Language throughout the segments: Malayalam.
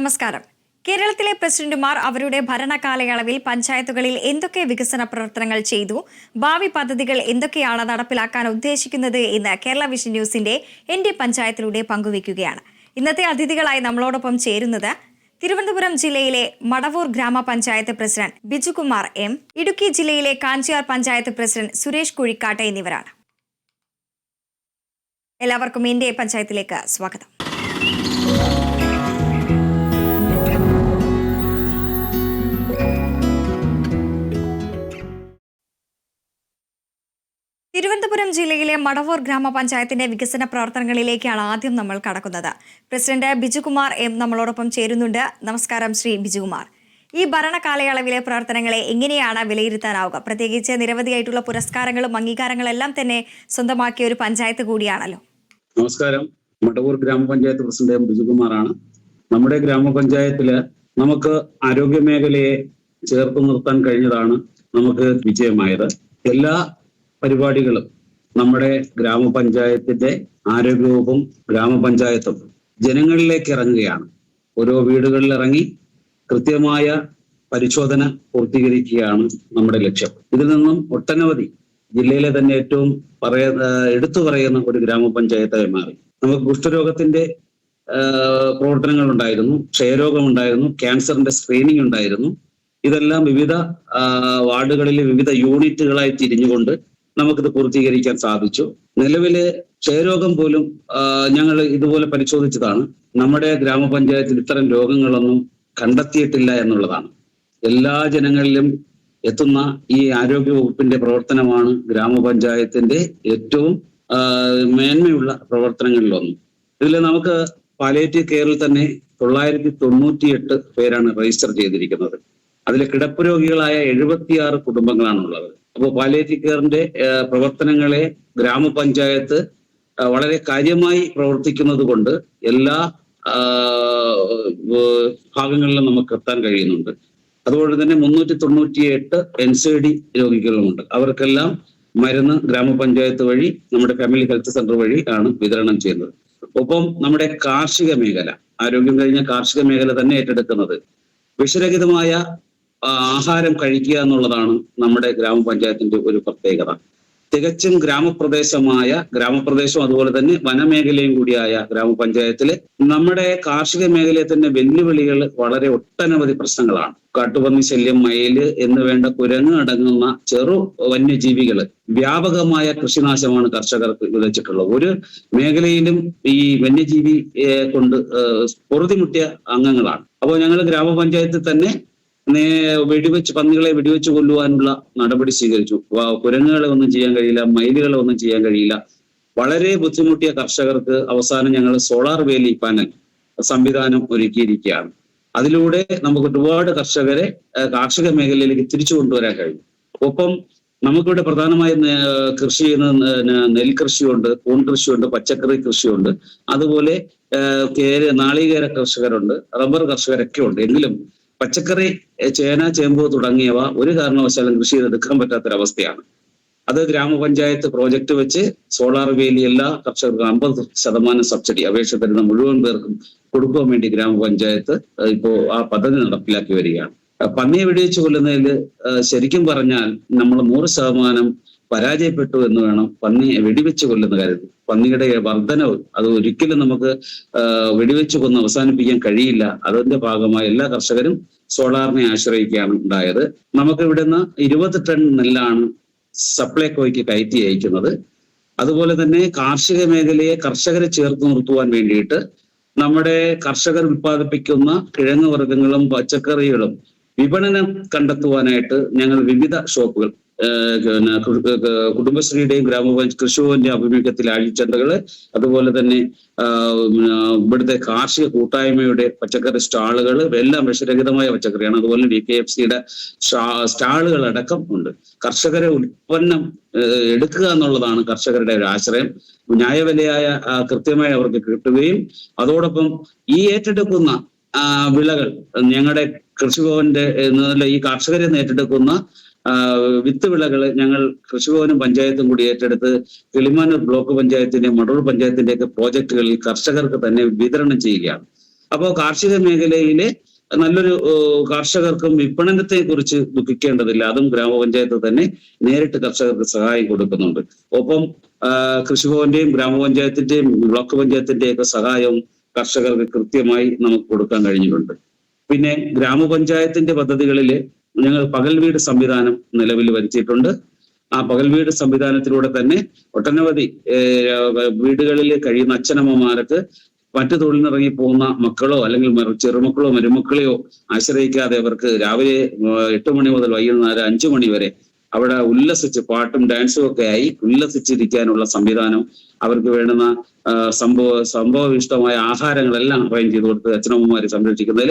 നമസ്കാരം. കേരളത്തിലെ പ്രസിഡന്റുമാർ അവരുടെ ഭരണകാലയളവിൽ പഞ്ചായത്തുകളിൽ എന്തൊക്കെ വികസന പ്രവർത്തനങ്ങൾ ചെയ്തു, ഭാവി പദ്ധതികൾ എന്തൊക്കെയാണ് നടപ്പിലാക്കാൻ ഉദ്ദേശിക്കുന്നത് എന്ന് കേരള വിഷൻ ന്യൂസിന്റെ എന്റെ പഞ്ചായത്തിലൂടെ പങ്കുവയ്ക്കുകയാണ്. ഇന്നത്തെ അതിഥികളായി നമ്മളോടൊപ്പം ചേരുന്നത് തിരുവനന്തപുരം ജില്ലയിലെ മടവൂർ ഗ്രാമപഞ്ചായത്ത് പ്രസിഡന്റ് ബിജുകുമാർ എം, ഇടുക്കി ജില്ലയിലെ കാഞ്ചിയാർ പഞ്ചായത്ത് പ്രസിഡന്റ് സുരേഷ് കുഴിക്കാട്ട് എന്നിവരാണ്. എല്ലാവർക്കും എന്റെ പഞ്ചായത്തിലേക്ക് സ്വാഗതം. തിരുവനന്തപുരം ജില്ലയിലെ മടവൂർ ഗ്രാമപഞ്ചായത്തിന്റെ വികസന പ്രവർത്തനങ്ങളിലേക്കാണ് ആദ്യം നമ്മൾ കടക്കുന്നത്. പ്രസിഡന്റ് ബിജുകുമാർ എം നമ്മളോടൊപ്പം ചേരുന്നുണ്ട്. നമസ്കാരം ശ്രീ ബിജുകുമാർ. ഈ ഭരണകാലയളവിലെ പ്രവർത്തനങ്ങളെ എങ്ങനെയാണ് വിലയിരുത്താനാവുക? പ്രത്യേകിച്ച് നിരവധിയായിട്ടുള്ള പുരസ്കാരങ്ങളും അംഗീകാരങ്ങളും എല്ലാം തന്നെ സ്വന്തമാക്കിയ ഒരു പഞ്ചായത്ത് കൂടിയാണല്ലോ. നമസ്കാരം. മടവൂർ ഗ്രാമപഞ്ചായത്ത് പ്രസിഡന്റ് ബിജുകുമാറാണ്. നമ്മുടെ ഗ്രാമപഞ്ചായത്തില് നമുക്ക് ആരോഗ്യ മേഖലയെ ചേർത്ത് നിർത്താൻ കഴിഞ്ഞതാണ് നമുക്ക് വിജയമായത്. എല്ലാ പരിപാടികളും നമ്മുടെ ഗ്രാമപഞ്ചായത്തിന്റെ ആരോഗ്യവകുപ്പും ഗ്രാമപഞ്ചായത്തും ജനങ്ങളിലേക്ക് ഇറങ്ങുകയാണ്. ഓരോ വീടുകളിൽ ഇറങ്ങി കൃത്യമായ പരിശോധന പൂർത്തീകരിക്കുകയാണ് നമ്മുടെ ലക്ഷ്യം. ഇതിൽ നിന്നും ഒട്ടനവധി ജില്ലയിലെ തന്നെ ഏറ്റവും എടുത്തു പറയുന്ന ഒരു ഗ്രാമപഞ്ചായത്തായി മാറി. നമുക്ക് കുഷ്ഠരോഗത്തിന്റെ പ്രവർത്തനങ്ങൾ ഉണ്ടായിരുന്നു, ക്ഷയരോഗം ഉണ്ടായിരുന്നു, ക്യാൻസറിന്റെ സ്ക്രീനിങ് ഉണ്ടായിരുന്നു. ഇതെല്ലാം വിവിധ വാർഡുകളിലെ വിവിധ യൂണിറ്റുകളായി തിരിഞ്ഞുകൊണ്ട് നമുക്കിത് പൂർത്തീകരിക്കാൻ സാധിച്ചു. നിലവില് ക്ഷയരോഗം പോലും ഞങ്ങൾ ഇതുപോലെ പരിശോധിച്ചതാണ്. നമ്മുടെ ഗ്രാമപഞ്ചായത്തിൽ ഇത്തരം രോഗങ്ങളൊന്നും കണ്ടെത്തിയിട്ടില്ല എന്നുള്ളതാണ്. എല്ലാ ജനങ്ങളിലും എത്തുന്ന ഈ ആരോഗ്യ വകുപ്പിന്റെ പ്രവർത്തനമാണ് ഗ്രാമപഞ്ചായത്തിന്റെ ഏറ്റവും മേന്മയുള്ള പ്രവർത്തനങ്ങളിലൊന്നും. ഇതിൽ നമുക്ക് പാലിയേറ്റീവ് കെയറിൽ തന്നെ 998 പേരാണ് രജിസ്റ്റർ ചെയ്തിരിക്കുന്നത്. അതിൽ കിടപ്പ് രോഗികളായ 76 കുടുംബങ്ങളാണുള്ളത്. അപ്പോൾ പാലിയേറ്റീവ് കെയറിന്റെ പ്രവർത്തനങ്ങളെ ഗ്രാമപഞ്ചായത്ത് വളരെ കാര്യമായി പ്രവർത്തിക്കുന്നത് കൊണ്ട് എല്ലാ ഭാഗങ്ങളിലും നമുക്ക് എത്താൻ കഴിയുന്നുണ്ട്. അതുകൊണ്ട് തന്നെ 398 NCD രോഗികളുമുണ്ട്. അവർക്കെല്ലാം മരുന്ന് ഗ്രാമപഞ്ചായത്ത് വഴി നമ്മുടെ ഫാമിലി ഹെൽത്ത് സെന്റർ വഴി ആണ് വിതരണം ചെയ്യുന്നത്. ഒപ്പം നമ്മുടെ കാർഷിക മേഖല, ആരോഗ്യം കഴിഞ്ഞ കാർഷിക മേഖല തന്നെ ഏറ്റെടുക്കുന്നത് വിഷരഹിതമായ ആഹാരം കഴിക്കുക എന്നുള്ളതാണ് നമ്മുടെ ഗ്രാമപഞ്ചായത്തിന്റെ ഒരു പ്രത്യേകത. തികച്ചും ഗ്രാമപ്രദേശം അതുപോലെ തന്നെ വനമേഖലയും കൂടിയായ ഗ്രാമപഞ്ചായത്തില് നമ്മുടെ കാർഷിക മേഖലയിൽ തന്നെ വെല്ലുവിളികൾ വളരെ ഒട്ടനവധി പ്രശ്നങ്ങളാണ്. കാട്ടുപന്നി ശല്യം, മയില് എന്ന് വേണ്ട കുരങ്ങ് അടങ്ങുന്ന ചെറു വന്യജീവികള്, വ്യാപകമായ കൃഷിനാശമാണ് കർഷകർക്ക് വിതച്ചിട്ടുള്ളത്. ഒരു മേഖലയിലും ഈ വന്യജീവിയെ കൊണ്ട് പൊറുതിമുട്ടിയ അംഗങ്ങളാണ്. അപ്പോൾ ഞങ്ങൾ ഗ്രാമപഞ്ചായത്തിൽ തന്നെ പന്നികളെ വെടിവെച്ച് കൊല്ലുവാനുള്ള നടപടി സ്വീകരിച്ചു. കുരങ്ങുകളെ ഒന്നും ചെയ്യാൻ കഴിയില്ല, മയിലുകളെ ഒന്നും ചെയ്യാൻ കഴിയില്ല. വളരെ ബുദ്ധിമുട്ടിയ കർഷകർക്ക് അവസാനം ഞങ്ങൾ സോളാർ വേലി പാനൽ സംവിധാനം ഒരുക്കിയിരിക്കുകയാണ്. അതിലൂടെ നമുക്ക് ഒരുപാട് കർഷകരെ കാർഷിക മേഖലയിലേക്ക് തിരിച്ചു കൊണ്ടുവരാൻ കഴിയും. ഒപ്പം നമുക്കിവിടെ പ്രധാനമായും കൃഷി ചെയ്യുന്ന നെൽകൃഷിയുണ്ട്, കൂൺ കൃഷിയുണ്ട്, പച്ചക്കറി കൃഷിയുണ്ട്, അതുപോലെ നാളികേര കർഷകരുണ്ട്, റബ്ബർ കർഷകരൊക്കെ ഉണ്ട്. എങ്കിലും പച്ചക്കറി, ചേന, ചേമ്പ് തുടങ്ങിയവ ഒരു കാരണവശാലും കൃഷി ചെയ്തെടുക്കാൻ പറ്റാത്തൊരവസ്ഥയാണ്. അത് ഗ്രാമപഞ്ചായത്ത് പ്രോജക്റ്റ് വെച്ച് സോളാർ വേലി എല്ലാ കർഷകർക്കും 50% സബ്സിഡി അപേക്ഷ തരുന്ന മുഴുവൻ പേർക്കും കൊടുക്കുവാൻ വേണ്ടി ഗ്രാമപഞ്ചായത്ത് ഇപ്പോൾ ആ പദ്ധതി നടപ്പിലാക്കി വരികയാണ്. പന്നിയെ വെടിവെച്ച് കൊല്ലുന്നതിൽ ശരിക്കും പറഞ്ഞാൽ നമ്മൾ 100% പരാജയപ്പെട്ടു എന്ന് വേണം പന്നിയെ വെടിവെച്ച് കൊല്ലുന്ന കാര്യത്തിൽ. പന്നിയുടെ വർധനവ് അത് ഒരിക്കലും നമുക്ക് വെടിവെച്ച് കൊന്ന് അവസാനിപ്പിക്കാൻ കഴിയില്ല. അതിന്റെ ഭാഗമായി എല്ലാ കർഷകരും സോളാറിനെ ആശ്രയിക്കുകയാണ് ഉണ്ടായത്. നമുക്ക് ഇവിടുന്ന് 20 ടൺ നെല്ലാണ് സപ്ലൈകോയ്ക്ക് കയറ്റി അയക്കുന്നത്. അതുപോലെ തന്നെ കാർഷിക മേഖലയെ കർഷകരെ ചേർത്ത് നിർത്തുവാൻ വേണ്ടിയിട്ട് നമ്മുടെ കർഷകർ ഉൽപ്പാദിപ്പിക്കുന്ന കിഴങ്ങ് വർഗ്ഗങ്ങളും പച്ചക്കറികളും വിപണനം കണ്ടെത്തുവാനായിട്ട് ഞങ്ങൾ വിവിധ ഷോപ്പുകൾ, കുടുംബശ്രീയുടെയും കൃഷിഭവന്റെ ആഭിമുഖ്യത്തിൽ ആഴ്ചന്തകള്, അതുപോലെ തന്നെ ഇവിടുത്തെ കാർഷിക കൂട്ടായ്മയുടെ പച്ചക്കറി സ്റ്റാളുകൾ എല്ലാം വിഷരഹിതമായ പച്ചക്കറിയാണ്. അതുപോലെ DKFCയുടെ സ്റ്റാളുകൾ അടക്കം ഉണ്ട്. കർഷകരെ ഉൽപ്പന്നം എടുക്കുക എന്നുള്ളതാണ് കർഷകരുടെ ഒരു ആശ്രയം. ന്യായവിലയായ കൃത്യമായി അവർക്ക് കിട്ടുകയും അതോടൊപ്പം ഈ ഏറ്റെടുക്കുന്ന വിളകൾ ഞങ്ങളുടെ കൃഷിഭവന്റെ ഈ കർഷകരെ ഏറ്റെടുക്കുന്ന വിത്ത് വിളകൾ ഞങ്ങൾ കൃഷിഭവനും പഞ്ചായത്തും കൂടി ഏറ്റെടുത്ത് കിളിമാനൂർ ബ്ലോക്ക് പഞ്ചായത്തിന്റെ, മടവൂർ പഞ്ചായത്തിന്റെയൊക്കെ പ്രോജക്റ്റുകളിൽ കർഷകർക്ക് തന്നെ വിതരണം ചെയ്യുകയാണ്. അപ്പോൾ കാർഷിക മേഖലയിലെ നല്ലൊരു കർഷകർക്കും വിപണനത്തെ കുറിച്ച് ദുഃഖിക്കേണ്ടതില്ല. അതും ഗ്രാമപഞ്ചായത്ത് തന്നെ നേരിട്ട് കർഷകർക്ക് സഹായം കൊടുക്കുന്നുണ്ട്. ഒപ്പം കൃഷിഭവന്റെയും ഗ്രാമപഞ്ചായത്തിന്റെയും ബ്ലോക്ക് പഞ്ചായത്തിന്റെയും ഒക്കെ സഹായവും കർഷകർക്ക് കൃത്യമായി നമുക്ക് കൊടുക്കാൻ കഴിഞ്ഞിട്ടുണ്ട്. പിന്നെ ഗ്രാമപഞ്ചായത്തിന്റെ പദ്ധതികളിൽ ഞങ്ങൾ പകൽ വീട് സംവിധാനം നിലവിൽ വരുത്തിയിട്ടുണ്ട്. ആ പകൽ വീട് സംവിധാനത്തിലൂടെ തന്നെ ഒട്ടനവധി വീടുകളിൽ കഴിയുന്ന അച്ഛനമ്മമാർക്ക് മറ്റു തൊഴിലിനിറങ്ങി പോകുന്ന മക്കളോ അല്ലെങ്കിൽ ചെറുമക്കളോ മരുമക്കളെയോ ആശ്രയിക്കാതെ അവർക്ക് രാവിലെ 8 മണി മുതൽ വൈകുന്നേരം 5 മണി വരെ അവിടെ ഉല്ലസിച്ച് പാട്ടും ഡാൻസും ഒക്കെ ആയി ഉല്ലസിച്ചിരിക്കാനുള്ള സംവിധാനം, അവർക്ക് വേണ്ടുന്ന സംഭവവിഷ്ടമായ ആഹാരങ്ങളെല്ലാം അറേഞ്ച് ചെയ്ത് കൊടുത്ത് അച്ഛനമ്മമാരെ സംരക്ഷിക്കുന്നതിൽ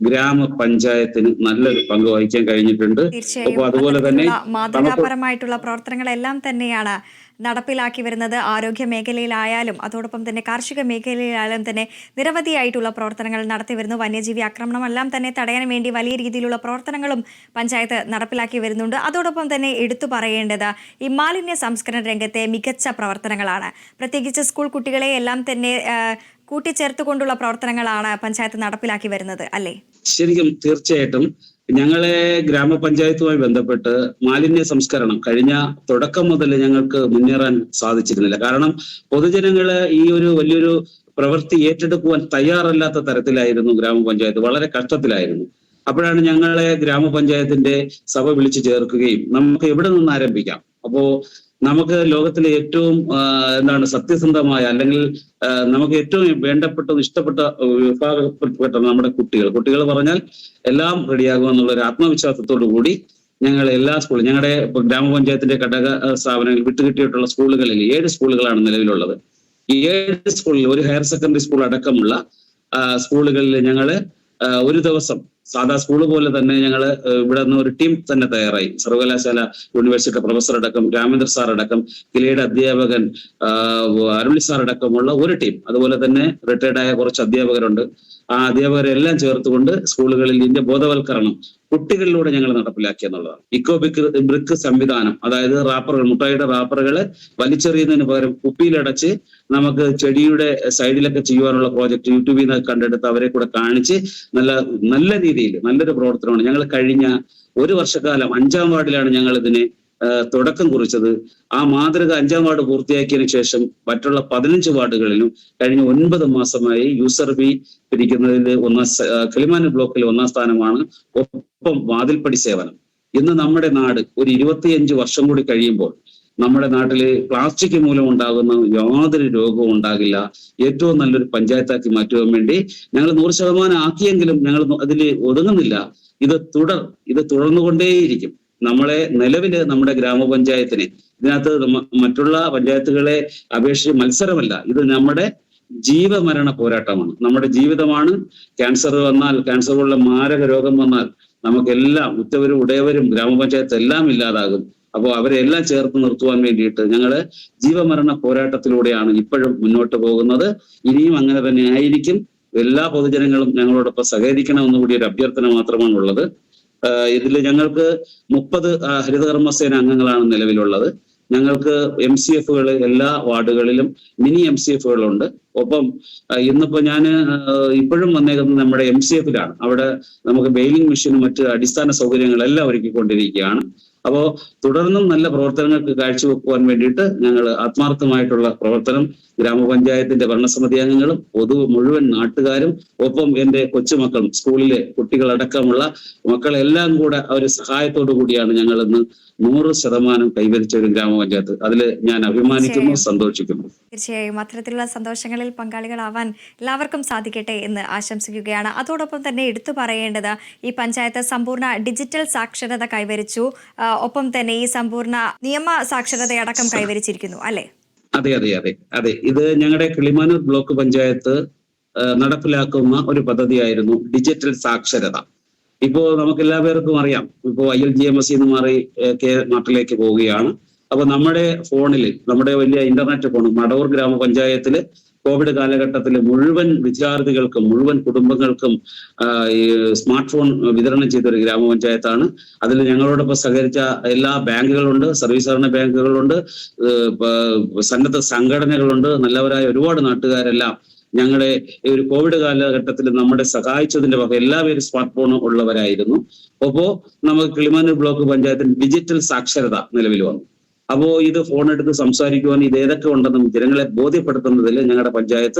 ഗ്രാമപഞ്ചായത്തിന് നല്ലൊരു പങ്ക് വഹിക്കാൻ കഴിഞ്ഞിട്ടുണ്ട്. അപ്പോൾ അതുപോലെ തന്നെ മാതൃകാപരമായിട്ടുള്ള പ്രവർത്തനങ്ങളെല്ലാം തന്നെയാണ് നടപ്പിലാക്കി വരുന്നത്. ആരോഗ്യ മേഖലയിലായാലും അതോടൊപ്പം തന്നെ കാർഷിക മേഖലയിലായാലും തന്നെ നിരവധിയായിട്ടുള്ള പ്രവർത്തനങ്ങൾ നടത്തി വരുന്നു. വന്യജീവി ആക്രമണമെല്ലാം തന്നെ തടയാൻ വേണ്ടി വലിയ രീതിയിലുള്ള പ്രവർത്തനങ്ങളും പഞ്ചായത്ത് നടപ്പിലാക്കി വരുന്നുണ്ട്. അതോടൊപ്പം തന്നെ എടുത്തു പറയേണ്ടത് ഈ മാലിന്യ സംസ്കരണ രംഗത്തെ മികച്ച പ്രവർത്തനങ്ങളാണ്. പ്രത്യേകിച്ച് സ്കൂൾ കുട്ടികളെ എല്ലാം തന്നെ കൂട്ടിച്ചേർത്തുകൊണ്ടുള്ള പ്രവർത്തനങ്ങളാണ് പഞ്ചായത്ത് നടപ്പിലാക്കി വരുന്നത്, അല്ലേ? ശരിക്കും തീർച്ചയായിട്ടും ഞങ്ങളെ ഗ്രാമപഞ്ചായത്തുമായി ബന്ധപ്പെട്ട് മാലിന്യ സംസ്കരണം കഴിഞ്ഞ തുടക്കം മുതൽ ഞങ്ങൾക്ക് മുന്നേറാൻ സാധിച്ചിരുന്നില്ല. കാരണം പൊതുജനങ്ങള് ഈ ഒരു വലിയൊരു പ്രവൃത്തി ഏറ്റെടുക്കുവാൻ തയ്യാറല്ലാത്ത തരത്തിലായിരുന്നു ഗ്രാമപഞ്ചായത്ത്, വളരെ കഷ്ടത്തിലായിരുന്നു. അപ്പോഴാണ് ഞങ്ങളെ ഗ്രാമപഞ്ചായത്തിന്റെ സഭ വിളിച്ചു ചേർക്കുകയും നമുക്ക് എവിടെ നിന്ന് ആരംഭിക്കാം, അപ്പോ നമുക്ക് ലോകത്തിലെ ഏറ്റവും സത്യസന്ധമായ അല്ലെങ്കിൽ നമുക്ക് ഏറ്റവും വേണ്ടപ്പെട്ടതും ഇഷ്ടപ്പെട്ട വിഭാഗപ്പെട്ട നമ്മുടെ കുട്ടികൾ പറഞ്ഞാൽ എല്ലാം റെഡിയാകുക എന്നുള്ള ഒരു ആത്മവിശ്വാസത്തോടു കൂടി ഞങ്ങൾ എല്ലാ സ്കൂളും ഞങ്ങളുടെ ഗ്രാമപഞ്ചായത്തിന്റെ ഘടക സ്ഥാപനങ്ങൾ വിട്ടുകിട്ടിയിട്ടുള്ള സ്കൂളുകളിൽ 7 സ്കൂളുകളാണ് നിലവിലുള്ളത്. ഈ 7 സ്കൂളിൽ ഒരു ഹയർ സെക്കൻഡറി സ്കൂൾ അടക്കമുള്ള സ്കൂളുകളിൽ ഞങ്ങള് ഒരു ദിവസം സാധാ സ്കൂള് പോലെ തന്നെ ഞങ്ങൾ ഇവിടെ നിന്ന് ഒരു ടീം തന്നെ തയ്യാറായി. സർവകലാശാല യൂണിവേഴ്സിറ്റി പ്രൊഫസർ അടക്കം, രാമേന്ദ്ര സാർ അടക്കം, കിലയുടെ അധ്യാപകൻ അരുളി സാർ അടക്കമുള്ള ഒരു ടീം, അതുപോലെ തന്നെ റിട്ടയർഡായ കുറച്ച് അധ്യാപകരുണ്ട്. ആ അധ്യാപകരെല്ലാം ചേർത്തുകൊണ്ട് സ്കൂളുകളിൽ ഇതിന്റെ ബോധവൽക്കരണം കുട്ടികളിലൂടെ ഞങ്ങൾ നടപ്പിലാക്കി എന്നുള്ളതാണ്. ഇക്കോ ബ്രിക്ക് സംവിധാനം, അതായത് റാപ്പറുകൾ, മുട്ടായിയുടെ റാപ്പറുകള് വലിച്ചെറിയുന്നതിന് പകരം കുപ്പിയിലടച്ച് നമുക്ക് ചെടിയുടെ സൈഡിലൊക്കെ ചെയ്യുവാനുള്ള പ്രോജക്ട് യൂട്യൂബിൽ നിന്ന് കണ്ടെടുത്ത് അവരെ കൂടെ കാണിച്ച് നല്ല രീതിയിൽ നല്ലൊരു പ്രവർത്തനമാണ്. ഞങ്ങൾ കഴിഞ്ഞ 1 വർഷക്കാലം 5ാം വാർഡിലാണ് ഞങ്ങൾ ഇതിനെ തുടക്കം കുറിച്ചത്. ആ മാതൃക 5ാം വാർഡ് പൂർത്തിയാക്കിയതിനു ശേഷം മറ്റുള്ള 15 വാർഡുകളിലും കഴിഞ്ഞ 9 മാസമായി യൂസർ ഫീ പിരിക്കുന്നതിൽ കിളിമാനൂർ ബ്ലോക്കിൽ 1ാം സ്ഥാനമാണ്. ഒപ്പം വാതിൽപ്പടി സേവനം. ഇന്ന് നമ്മുടെ നാട് ഒരു 25 വർഷം കൂടി കഴിയുമ്പോൾ നമ്മുടെ നാട്ടില് പ്ലാസ്റ്റിക് മൂലം ഉണ്ടാകുന്ന യാതൊരു രോഗവും ഉണ്ടാകില്ല. ഏറ്റവും നല്ലൊരു പഞ്ചായത്താക്കി മാറ്റുവാൻ വേണ്ടി ഞങ്ങൾ 100% ആക്കിയെങ്കിലും ഞങ്ങൾ അതിൽ ഒതുങ്ങുന്നില്ല. ഇത് തുടർന്നുകൊണ്ടേയിരിക്കും. നിലവില് നമ്മുടെ ഗ്രാമപഞ്ചായത്തിന് ഇതിനകത്ത് മറ്റുള്ള പഞ്ചായത്തുകളെ അപേക്ഷിച്ച് മത്സരമല്ല, ഇത് നമ്മുടെ ജീവമരണ പോരാട്ടമാണ്. നമ്മുടെ ജീവിതമാണ്. ക്യാൻസർ വന്നാൽ, ക്യാൻസർ പോലുള്ള മാരക രോഗം വന്നാൽ നമുക്കെല്ലാം ഉറ്റവരും ഉടയവരും ഗ്രാമപഞ്ചായത്ത് എല്ലാം ഇല്ലാതാകും. അപ്പോൾ അവരെല്ലാം ചേർത്ത് നിർത്തുവാൻ വേണ്ടിയിട്ട് ഞങ്ങള് ജീവമരണ പോരാട്ടത്തിലൂടെയാണ് ഇപ്പോഴും മുന്നോട്ട് പോകുന്നത്. ഇനിയും അങ്ങനെ തന്നെ ആയിരിക്കും. എല്ലാ പൊതുജനങ്ങളും ഞങ്ങളോടൊപ്പം സഹകരിക്കണമെന്ന് കൂടി ഒരു അഭ്യർത്ഥന മാത്രമാണ് ഉള്ളത്. ഇതിൽ ഞങ്ങൾക്ക് 30 ഹരിതകർമ്മസേന അംഗങ്ങളാണ് നിലവിലുള്ളത്. ഞങ്ങൾക്ക് MCFകൾ എല്ലാ വാർഡുകളിലും മിനി MCFകളുണ്ട്. ഒപ്പം ഇന്നിപ്പോ ഞാൻ ഇപ്പോഴും വന്നേക്കുന്നത് നമ്മുടെ MCFലാണ്. അവിടെ നമുക്ക് ബെയിലിംഗ് മെഷീനും മറ്റ് അടിസ്ഥാന സൗകര്യങ്ങളെല്ലാം ഒരുക്കിക്കൊണ്ടിരിക്കുകയാണ്. അപ്പോൾ തുടർന്നും നല്ല പ്രവർത്തനങ്ങൾക്ക് കാഴ്ചവെക്കുവാൻ വേണ്ടിയിട്ട് ഞങ്ങൾ ആത്മാർത്ഥമായിട്ടുള്ള പ്രവർത്തനം ഗ്രാമപഞ്ചായത്തിന്റെ ഭരണസമിതി അംഗങ്ങളും മുഴുവൻ നാട്ടുകാരും ഒപ്പം എന്റെ കൊച്ചുമക്കളും സ്കൂളിലെ കുട്ടികളടക്കമുള്ള മക്കളെല്ലാം കൂടെ ഒരു സഹായത്തോടു കൂടിയാണ് ഞങ്ങൾ ഇന്ന് 100% കൈവരിച്ച ഒരു ഗ്രാമപഞ്ചായത്ത്. അതിൽ ഞാൻ അഭിമാനിക്കുന്നു, സന്തോഷിക്കുന്നു. തീർച്ചയായും അത്തരത്തിലുള്ള സന്തോഷങ്ങളിൽ പങ്കാളികളാവാൻ എല്ലാവർക്കും സാധിക്കട്ടെ എന്ന് ആശംസിക്കുകയാണ്. അതോടൊപ്പം തന്നെ എടുത്തു പറയേണ്ടത് ഈ പഞ്ചായത്ത് സമ്പൂർണ്ണ ഡിജിറ്റൽ സാക്ഷരത കൈവരിച്ചു. ഒപ്പം തന്നെ ഈ സമ്പൂർണ്ണ നിയമ സാക്ഷരതയടക്കം കൈവരിച്ചിരിക്കുന്നു, അല്ലേ? അതെ. ഇത് ഞങ്ങളുടെ കിളിമാനൂർ ബ്ലോക്ക് പഞ്ചായത്ത് നടപ്പിലാക്കുന്ന ഒരു പദ്ധതിയായിരുന്നു ഡിജിറ്റൽ സാക്ഷരത. ഇപ്പോ നമുക്ക് എല്ലാവർക്കും അറിയാം, ഇപ്പോ ILGMS മാറി നാട്ടിലേക്ക് പോവുകയാണ്. അപ്പൊ നമ്മുടെ ഫോണിൽ, നമ്മുടെ വലിയ ഇന്റർനെറ്റ് ഫോൺ, മടവൂർ ഗ്രാമപഞ്ചായത്തില് കോവിഡ് കാലഘട്ടത്തിൽ മുഴുവൻ വിദ്യാർത്ഥികൾക്കും മുഴുവൻ കുടുംബങ്ങൾക്കും സ്മാർട്ട് ഫോൺ വിതരണം ചെയ്ത ഒരു ഗ്രാമപഞ്ചായത്താണ്. അതിൽ ഞങ്ങളോടൊപ്പം സഹകരിച്ച എല്ലാ ബാങ്കുകളുണ്ട്, സർവീസ് സഹകരണ ബാങ്കുകളുണ്ട്, സന്നദ്ധ സംഘടനകളുണ്ട്, നല്ലവരായ ഒരുപാട് നാട്ടുകാരെല്ലാം ഞങ്ങളെ ഒരു കോവിഡ് കാലഘട്ടത്തിൽ നമ്മളെ സഹായിച്ചതിന്റെ വക എല്ലാവരും സ്മാർട്ട് ഫോൺ ഉള്ളവരായിരുന്നു. അപ്പോ നമുക്ക് കിളിമാനൂർ ബ്ലോക്ക് പഞ്ചായത്തിന് ഡിജിറ്റൽ സാക്ഷരത നിലവിൽ വന്നു. അപ്പോ ഇത് ഫോൺ എടുത്ത് സംസാരിക്കുവാൻ ഇത് ഏതൊക്കെ ഉണ്ടെന്നും ജനങ്ങളെ ബോധ്യപ്പെടുത്തുന്നതിൽ ഞങ്ങളുടെ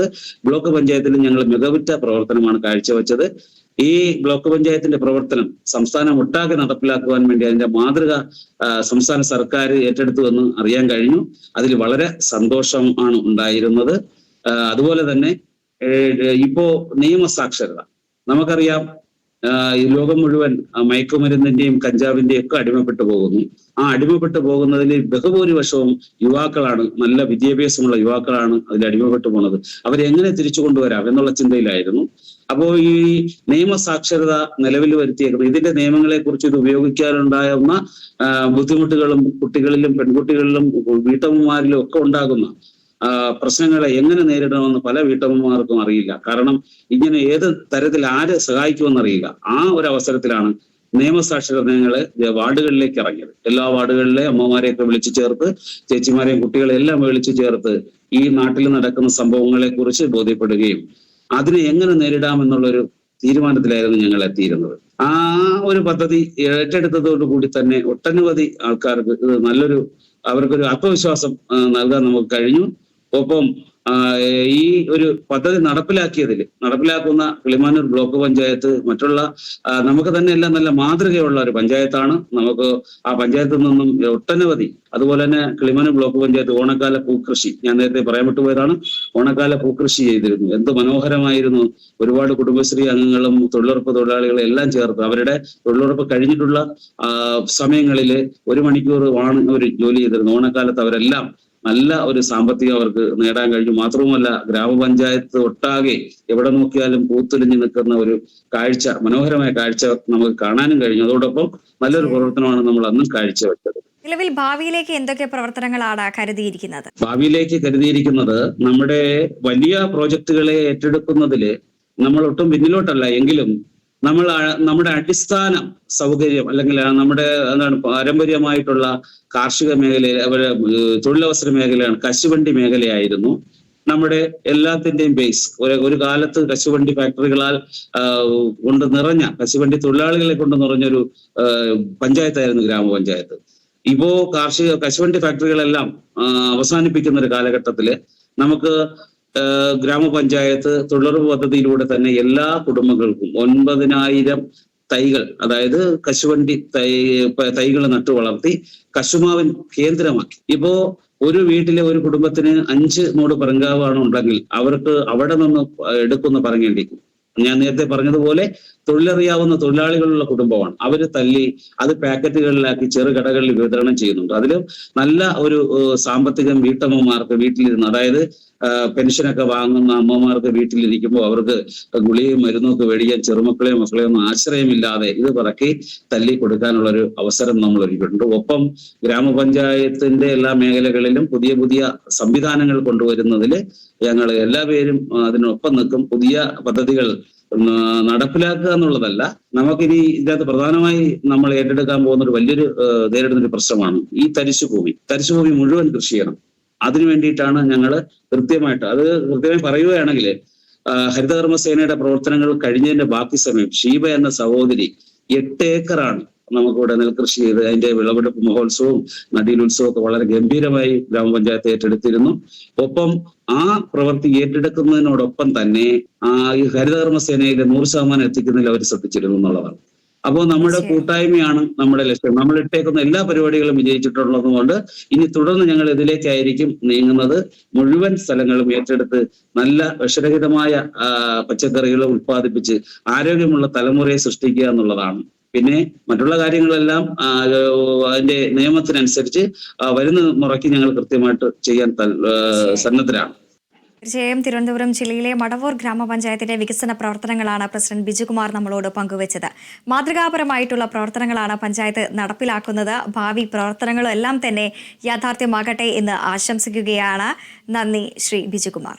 ബ്ലോക്ക് പഞ്ചായത്തിൽ ഞങ്ങൾ മികവുറ്റ പ്രവർത്തനമാണ് കാഴ്ചവെച്ചത്. ഈ ബ്ലോക്ക് പഞ്ചായത്തിന്റെ പ്രവർത്തനം സംസ്ഥാനം ഒട്ടാകെ നടപ്പിലാക്കുവാൻ വേണ്ടി അതിന്റെ മാതൃക സംസ്ഥാന സർക്കാർ ഏറ്റെടുത്തുവെന്ന് അറിയാൻ കഴിഞ്ഞു. അതിൽ വളരെ സന്തോഷം ആണ് ഉണ്ടായിരുന്നത്. അതുപോലെ തന്നെ ഇപ്പോ നിയമസാക്ഷരത നമുക്കറിയാം, ഈ ലോകം മുഴുവൻ മയക്കുമരുന്നിന്റെയും കഞ്ചാവിന്റെയും ഒക്കെ അടിമപ്പെട്ടു പോകുന്നു. ആ അടിമപ്പെട്ടു പോകുന്നതിൽ ബഹുഭൂരിപക്ഷവും യുവാക്കളാണ്, നല്ല വിദ്യാഭ്യാസമുള്ള യുവാക്കളാണ് അതിൽ അടിമപ്പെട്ടു പോകുന്നത്. അവരെ എങ്ങനെ തിരിച്ചു കൊണ്ടുവരാം എന്നുള്ള ചിന്തയിലായിരുന്നു. അപ്പോ ഈ നിയമസാക്ഷരത നിലവിൽ വരുത്തിയേക്കുന്നത് ഇതിന്റെ നിയമങ്ങളെ കുറിച്ച് ഇത് ഉപയോഗിക്കാനുണ്ടാകുന്ന ബുദ്ധിമുട്ടുകളും കുട്ടികളിലും പെൺകുട്ടികളിലും വീട്ടമ്മമാരിലും ഒക്കെ ഉണ്ടാകുന്ന പ്രശ്നങ്ങളെ എങ്ങനെ നേരിടണമെന്ന് പല വീട്ടമ്മമാർക്കും അറിയില്ല. കാരണം ഇങ്ങനെ ഏത് തരത്തിൽ ആര് സഹായിക്കുമെന്നറിയില്ല. ആ ഒരു അവസരത്തിലാണ് നിയമസാക്ഷരതകള് വാർഡുകളിലേക്ക് ഇറങ്ങിയത്. എല്ലാ വാർഡുകളിലെ അമ്മമാരെയൊക്കെ വിളിച്ചു ചേർത്ത്, ചേച്ചിമാരെയും കുട്ടികളെയും എല്ലാം വിളിച്ചു ചേർത്ത് ഈ നാട്ടിൽ നടക്കുന്ന സംഭവങ്ങളെ കുറിച്ച് ബോധ്യപ്പെടുകയും അതിനെ എങ്ങനെ നേരിടാമെന്നുള്ളൊരു തീരുമാനത്തിലായിരുന്നു ഞങ്ങൾ എത്തിയിരുന്നത്. ആ ഒരു പദ്ധതി ഏറ്റെടുത്തതോടുകൂടി തന്നെ ഒട്ടനവധി ആൾക്കാർക്ക് ഇത് അവർക്കൊരു ആത്മവിശ്വാസം നൽകാൻ നമുക്ക് കഴിഞ്ഞു. ഒപ്പം ഈ ഒരു പദ്ധതി നടപ്പിലാക്കുന്ന കിളിമാനൂർ ബ്ലോക്ക് പഞ്ചായത്ത് മറ്റുള്ള നമുക്ക് തന്നെ എല്ലാം നല്ല മാതൃകയുള്ള ഒരു പഞ്ചായത്താണ്. നമുക്ക് ആ പഞ്ചായത്തിൽ നിന്നും ഒട്ടനവധി, അതുപോലെ തന്നെ കിളിമാനൂർ ബ്ലോക്ക് പഞ്ചായത്ത് ഓണക്കാല പൂക്കൃഷി, ഞാൻ നേരത്തെ പറയാൻ വിട്ടുപോയതാണ്, ഓണക്കാല പൂക്കൃഷി ചെയ്തിരുന്നു. എന്ത് മനോഹരമായിരുന്നു. ഒരുപാട് കുടുംബശ്രീ അംഗങ്ങളും തൊഴിലുറപ്പ് തൊഴിലാളികളും എല്ലാം ചേർത്ത് അവരുടെ തൊഴിലുറപ്പ് കഴിഞ്ഞിട്ടുള്ള സമയങ്ങളിൽ 1 മണിക്കൂർ അവർ ജോലി ചെയ്തിരുന്നു. ഓണക്കാലത്ത് അവരെല്ലാം നല്ല ഒരു സാമ്പത്തികം അവർക്ക് നേടാൻ കഴിഞ്ഞു. മാത്രവുമല്ല, ഗ്രാമപഞ്ചായത്ത് ഒട്ടാകെ എവിടെ നോക്കിയാലും പൂത്തൊലിഞ്ഞു നിൽക്കുന്ന ഒരു കാഴ്ച, മനോഹരമായ കാഴ്ച നമുക്ക് കാണാനും കഴിഞ്ഞു. അതോടൊപ്പം നല്ലൊരു പ്രവർത്തനമാണ് നമ്മൾ അന്നും കാഴ്ചവെച്ചത്. നിലവിൽ ഭാവിയിലേക്ക് എന്തൊക്കെ പ്രവർത്തനങ്ങളാണ് കരുതിയിരിക്കുന്നത്? ഭാവിയിലേക്ക് കരുതിയിരിക്കുന്നത് നമ്മുടെ വലിയ പ്രോജക്റ്റുകളെ ഏറ്റെടുക്കുന്നതിൽ നമ്മൾ ഒട്ടും പിന്നിലോട്ടല്ല. എങ്കിലും നമ്മുടെ അടിസ്ഥാന സൗകര്യം അല്ലെങ്കിൽ നമ്മുടെ പാരമ്പര്യമായിട്ടുള്ള കാർഷിക മേഖലയിൽ തൊഴിലവസര മേഖലയാണ്, കശുവണ്ടി മേഖലയായിരുന്നു നമ്മുടെ എല്ലാത്തിന്റെയും ബേസ്. ഒരു കാലത്ത് കശുവണ്ടി ഫാക്ടറികളാൽ കൊണ്ട് നിറഞ്ഞ, കശുവണ്ടി തൊഴിലാളികളെ കൊണ്ട് നിറഞ്ഞൊരു പഞ്ചായത്തായിരുന്നു ഗ്രാമപഞ്ചായത്ത്. ഇപ്പോ കശുവണ്ടി ഫാക്ടറികളെല്ലാം അവസാനിപ്പിക്കുന്ന ഒരു കാലഘട്ടത്തില് നമുക്ക് ഗ്രാമപഞ്ചായത്ത് തൊഴിലുറപ്പ് പദ്ധതിയിലൂടെ തന്നെ എല്ലാ കുടുംബങ്ങൾക്കും 9,000 തൈകൾ, അതായത് കശുവണ്ടി തൈകൾ നട്ടു വളർത്തി കശുമാവിൻ കേന്ദ്രമാക്കി. ഇപ്പോ ഒരു വീട്ടിലെ ഒരു കുടുംബത്തിന് 5 മൂട് പറങ്കാവാണ് ഉണ്ടെങ്കിൽ അവർക്ക് അവിടെ നിന്ന് എടുക്കുന്ന പറങ്ങേണ്ടി, ഞാൻ നേരത്തെ പറഞ്ഞതുപോലെ തൊഴിലറിയാവുന്ന തൊഴിലാളികളുള്ള കുടുംബമാണ്. അവര് തല്ലി അത് പാക്കറ്റുകളിലാക്കി ചെറുകടകളിൽ വിതരണം ചെയ്യുന്നുണ്ട്. അതിൽ നല്ല ഒരു സാമ്പത്തികം വീട്ടമ്മമാർക്ക് വീട്ടിലിരുന്ന്, അതായത് പെൻഷനൊക്കെ വാങ്ങുന്ന അമ്മമാർക്ക് വീട്ടിലിരിക്കുമ്പോൾ അവർക്ക് ഗുളികയും മരുന്നൊക്കെ മേടിക്കാൻ ചെറുമക്കളെയും മക്കളെയും ഒന്നും ആശ്രയമില്ലാതെ ഇത് പറക്കി തല്ലി കൊടുക്കാനുള്ള ഒരു അവസരം നമ്മൾ ഒരുക്കിയിട്ടുണ്ട്. ഒപ്പം ഗ്രാമപഞ്ചായത്തിന്റെ എല്ലാ മേഖലകളിലും പുതിയ പുതിയ സംവിധാനങ്ങൾ കൊണ്ടുവരുന്നതിൽ ഞങ്ങൾ എല്ലാവരും അതിനൊപ്പം നിൽക്കും. പുതിയ പദ്ധതികൾ നടപ്പിലാക്കുക എന്നുള്ളതല്ല, നമുക്കിനി ഇതിനകത്ത് പ്രധാനമായി നമ്മൾ ഏറ്റെടുക്കാൻ പോകുന്ന ഒരു വലിയൊരു നേരിടുന്ന ഒരു പ്രശ്നമാണ് ഈ തരിശുഭൂമി മുഴുവൻ കൃഷി ചെയ്യണം. അതിനു വേണ്ടിയിട്ടാണ് ഞങ്ങൾ കൃത്യമായി പറയുകയാണെങ്കിൽ ഹരിതകർമ്മസേനയുടെ പ്രവർത്തനങ്ങൾ കഴിഞ്ഞതിന്റെ ബാക്കി സമയം ഷീബ എന്ന സഹോദരി 8 ഏക്കറാണ് നമുക്കിവിടെ നെൽകൃഷി ചെയ്ത് അതിന്റെ വിളവെടുപ്പ് മഹോത്സവവും നടീലുത്സവവും ഒക്കെ വളരെ ഗംഭീരമായി ഗ്രാമപഞ്ചായത്ത് ഏറ്റെടുത്തിരുന്നു. ഒപ്പം ആ പ്രവൃത്തി ഏറ്റെടുക്കുന്നതിനോടൊപ്പം തന്നെ ഈ ഹരിതകർമ്മസേനയിലെ 100% എത്തിക്കുന്നതിൽ അവർ ശ്രദ്ധിച്ചിരുന്നു എന്നുള്ളതാണ്. അപ്പോൾ നമ്മുടെ കൂട്ടായ്മയാണ് നമ്മുടെ ലക്ഷ്യം. നമ്മൾ ഇട്ടേക്കുന്ന എല്ലാ പരിപാടികളും വിജയിച്ചിട്ടുള്ളത് കൊണ്ട് ഇനി തുടർന്ന് ഞങ്ങൾ ഇതിലേക്കായിരിക്കും നീങ്ങുന്നത്. മുഴുവൻ സ്ഥലങ്ങളും ഏറ്റെടുത്ത് നല്ല വിഷരഹിതമായ പച്ചക്കറികൾ ഉത്പാദിപ്പിച്ച് ആരോഗ്യമുള്ള തലമുറയെ സൃഷ്ടിക്കുക എന്നുള്ളതാണ്. പിന്നെ മറ്റുള്ള കാര്യങ്ങളെല്ലാം അതിന്റെ നിയമത്തിനനുസരിച്ച് വരുന്ന മുറയ്ക്ക് ഞങ്ങൾ കൃത്യമായിട്ട് ചെയ്യാൻ സന്നദ്ധരാണ്. തീർച്ചയായും തിരുവനന്തപുരം ജില്ലയിലെ മടവൂർ ഗ്രാമപഞ്ചായത്തിന്റെ വികസന പ്രവർത്തനങ്ങളാണ് പ്രസിഡന്റ് ബിജുകുമാർ നമ്മളോട് പങ്കുവച്ചത്. മാതൃകാപരമായിട്ടുള്ള പ്രവർത്തനങ്ങളാണ് പഞ്ചായത്ത് നടപ്പിലാക്കുന്നത്. ഭാവി പ്രവർത്തനങ്ങളും എല്ലാം തന്നെ യാഥാർത്ഥ്യമാകട്ടെ എന്ന് ആശംസിക്കുകയാണ്. നന്ദി ശ്രീ ബിജുകുമാർ.